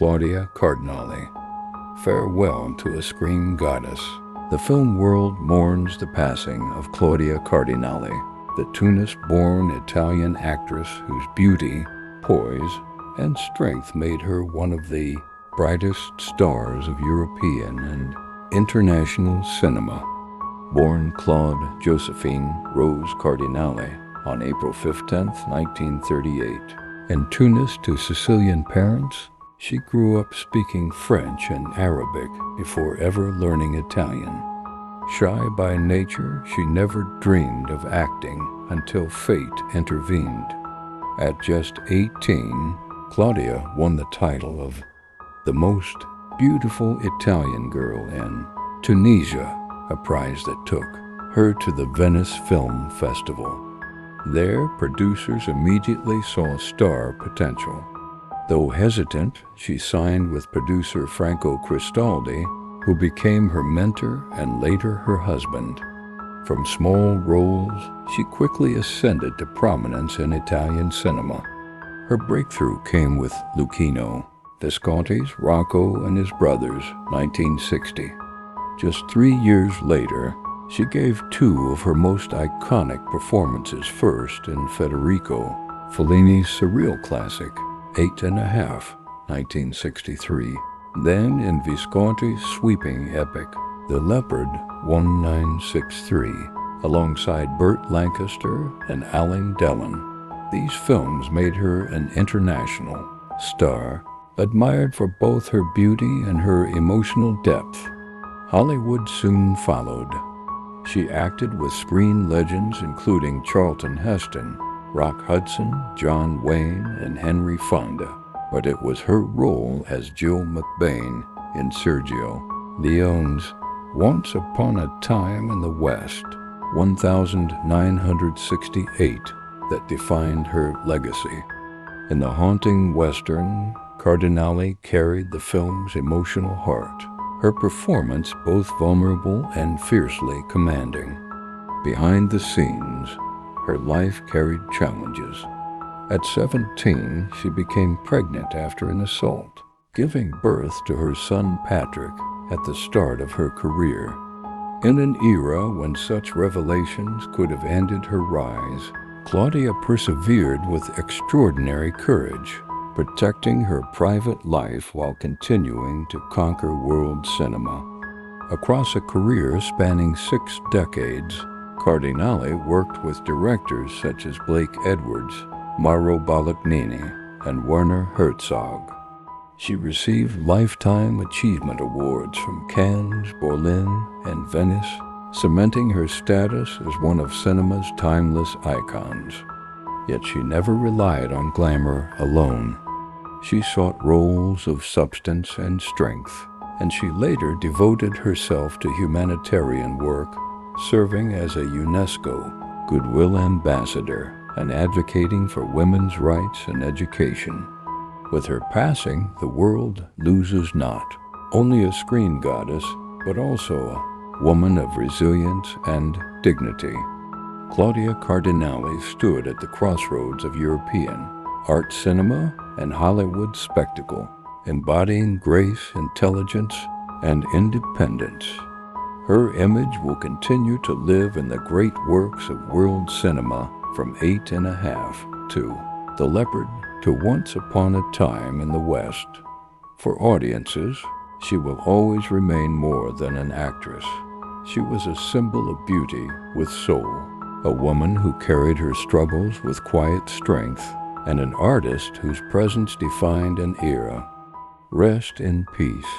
Claudia Cardinale. Farewell to a screen goddess. The film world mourns the passing of Claudia Cardinale, the Tunis-born Italian actress whose beauty, poise, and strength made her one of the brightest stars of European and international cinema. Born Claude Josephine Rose Cardinale on April 15, 1938, in Tunis to Sicilian parents, she grew up speaking French and Arabic before ever learning Italian. Shy by nature, she never dreamed of acting until fate intervened. At just 18, Claudia won the title of the most beautiful Italian girl in Tunisia, a prize that took her to the Venice Film Festival. There, producers immediately saw star potential. Though hesitant, she signed with producer Franco Cristaldi, who became her mentor and later her husband. From small roles, she quickly ascended to prominence in Italian cinema. Her breakthrough came with Luchino, Visconti's Rocco and His Brothers, 1960. Just 3 years later, she gave two of her most iconic performances, first in Federico Fellini's surreal classic, 8½, 1963, then in Visconti's sweeping epic, The Leopard, 1963, alongside Burt Lancaster and Alain Delon. These films made her an international star, admired for both her beauty and her emotional depth. Hollywood soon followed. She acted with screen legends including Charlton Heston, Rock Hudson, John Wayne, and Henry Fonda, but it was her role as Jill McBain in Sergio Leone's Once Upon a Time in the West, 1968, that defined her legacy. In the haunting Western, Cardinale carried the film's emotional heart, her performance both vulnerable and fiercely commanding. Behind the scenes, her life carried challenges. At 17, she became pregnant after an assault, giving birth to her son Patrick at the start of her career. In an era when such revelations could have ended her rise, Claudia persevered with extraordinary courage, protecting her private life while continuing to conquer world cinema. Across a career spanning 6 decades, Cardinale worked with directors such as Blake Edwards, Mauro Bolognini, and Werner Herzog. She received Lifetime Achievement Awards from Cannes, Berlin, and Venice, cementing her status as one of cinema's timeless icons. Yet she never relied on glamour alone. She sought roles of substance and strength, and she later devoted herself to humanitarian work, serving as a UNESCO Goodwill Ambassador and advocating for women's rights and education. With her passing, the world loses not only a screen goddess, but also a woman of resilience and dignity. Claudia Cardinale stood at the crossroads of European art cinema and Hollywood spectacle, embodying grace, intelligence, and independence. Her image will continue to live in the great works of world cinema, from 8½, to The Leopard, to Once Upon a Time in the West. For audiences, she will always remain more than an actress. She was a symbol of beauty with soul, a woman who carried her struggles with quiet strength, and an artist whose presence defined an era. Rest in peace.